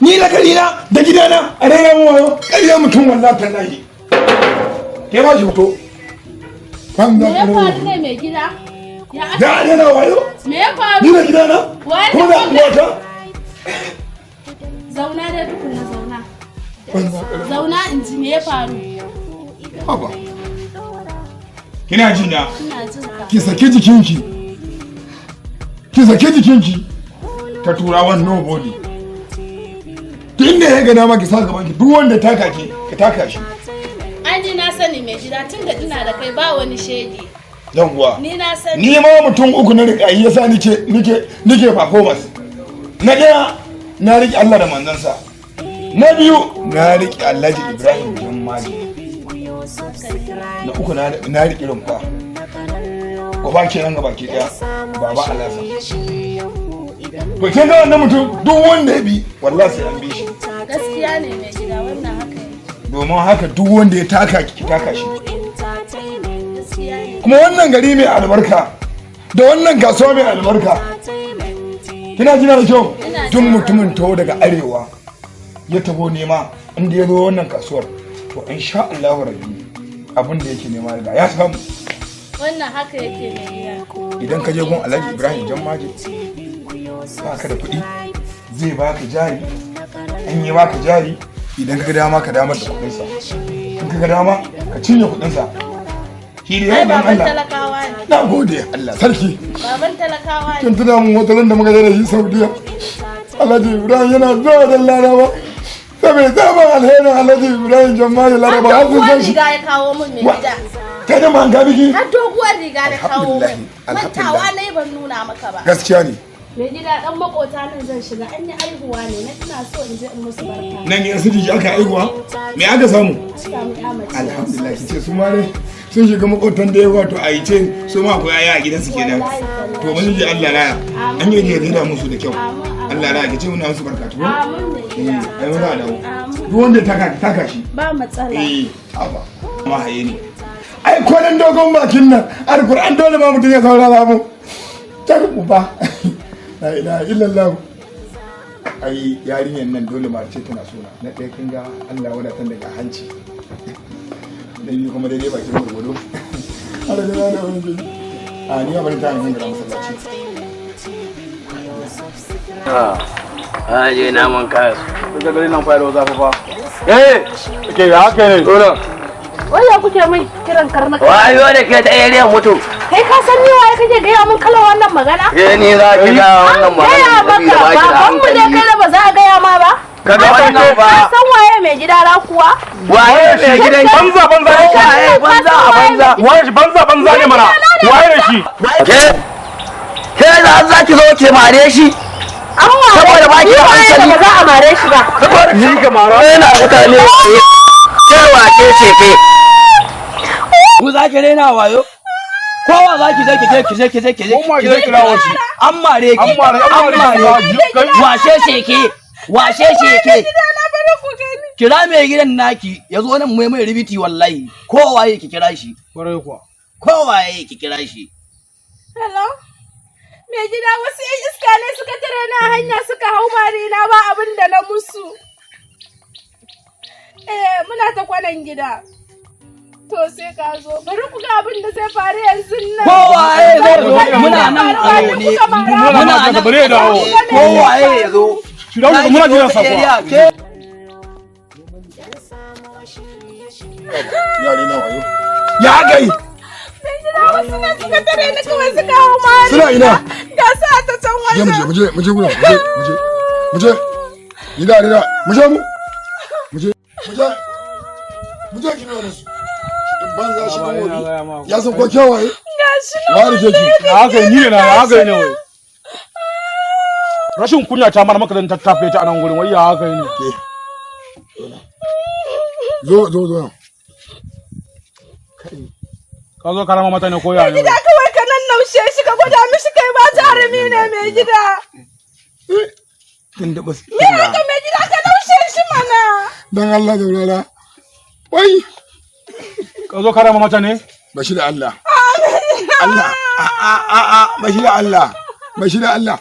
Ni da karina da gidana a raina mu wayo ƙarya mutum wallahi tallahi. Ke ba shi fito. Me ya faru ne mai gida? Da a raina wayo? Me ya faru? Ni da gidana? Ko da uwata? Zauna da tukuna zauna. Zauna in ji me ya faru? Haba. Kina ji na? Ina jin ka. Ki saki jikinki. Ki saki jikinki. Ta turawan nobody. Duk inda ya gana ma ki sa gaban ki duk wanda taka ki ka taka shi. Ai ni na sani mai gida tun da ina da kai ba wani shege. Yawwa. Ni na sani. Ni ma mutum uku na riƙa yasa nike performance. Na ɗaya na riƙe Allah da manzansa. Na biyu na riƙe Alhaji Ibrahim Jammaji. Na uku na riƙe rumfa. Gaba kenan gaba ke ɗaya baba Alhassan. To kin ga wannan mutum duk wanda ya bi wallahi sai an bi shi. Gaskiya ne mai gida wannan haka ne. Domin haka duk wanda ya taka ki taka shi. Gaskiya ne. Kuma wannan gari mai albarka da wannan kasuwa mai albarka. Kina jina da kyau? Tun mutumin taho daga arewa ya tabo nema inda ya zo wannan kasuwar to insha Allah rabbi abin da yake nema riga ya samu. Wannan haka yake mai gida. Idan ka je gun Alhaji Ibrahim Jammaji ba ka da kuɗi zai baka jari in yi baka jari idan ka ga dama ka damar da kuɗinsa in ka ga dama ka cinye kuɗinsa shi ne ya dan baban Allah talakawa ne. na gode Allah sarki Baban talakawa ne. kin tuna mun wata da muka je da shi Saudiya Alhaji Ibrahim yana zuwa da Laraba saboda zaman alherin Alhaji Ibrahim Jammaji Laraba har sun san shi riga ya kawo mun mai gida. kai da man ga biki Har doguwar riga da kawo mun. Alhamdulillah. Mantawa ne ban nuna maka ba. gaskiya ne Mai gida dan makota nan zan shiga an yi aihuwa ne na ina so in je in musu barka. nan ne su jiji aka aikuwa me aka samu Samu amace. alhamdulillah kice su ma ne sun shiga makotan da yawa to a yi ce su ma akwai yaya a gidansu kenan to mun ji Allah raya an yi da rida musu da kyau Allah raya kice muna musu barka to Amin mai gida. ai muna da duk wanda ya taka shi Ba matsala. haba ma haye ne ai ko dan dogon bakin nan alquran dole ma mutun ya saurara mu tar uba la ilaha illallah ai yarinyar nan dole ma ce tana sona na ɗaya kin ga Allah wadatan daga hanci da biyu kuma daidai bakin gwargwado har da na wani gani a ni abin ta hanyar da masallaci je naman kayan daga gari nan fa da zafi fa ke ya haka ne dole Waya kuke min kiran karnaka. wayo da ke ta area mutu Kai ka san ni waye kake gaya min kalan wannan magana? ni za ki ga wannan Gaya magana maka baban mu ne kai da ba za a gaya ma ba? kaga wannan Ka ba san waye mai gida ra kuwa? waye mai gidan banza banza ne waye banza a banza waye banza banza ne mana waye ne shi ke za ki zo ke mare shi saboda ba ki da hankali ba za a mare shi ba. ni ga mara yana mutane cewa ce ke ku za ki rena wayo kowa za ki je Kowa ki je kira wasu. an mare ki washe sheke kira mai gidan naki ya zo nan mai ribiti wallahi kowa yake kira shi kwarai kuwa kowa yake kira shi Hello? Mai gida wasu 'yan iska ne suka tare na hanya suka hau marina ba abin da na musu. Muna ta kwanan gida. To sai ka zo. Bari ku ga abin da zai faru yanzu nan. kowa zai zo muna nan a zaune muna nan bare da dawo kowa ya zo shida muna jiran sa kuwa yare na wayo ya gai Mai gida wasu ne suka tare ni kawai suka hau marina. Suna ina? Ga sa ta can wajen. muje muje ni da muje ki nuna su banza shi ne ya san ko kyawaye Ga shi nan. ya rike ki na haka ni ne na haka ne wai rashin kunya ta mana maka dan tattafe ta anan gurin wai ya haka ne zo ka zo karama mata ne ko ya ne Gida kawai ka nan naushe shi ka gwada mishi kai ba jarumi ne mai gida. kin da bas Me haka mai gida ka naushe shi mana. dan Allah da wala wai ka zo karama mata ne bashi da Allah Allah bashi da Allah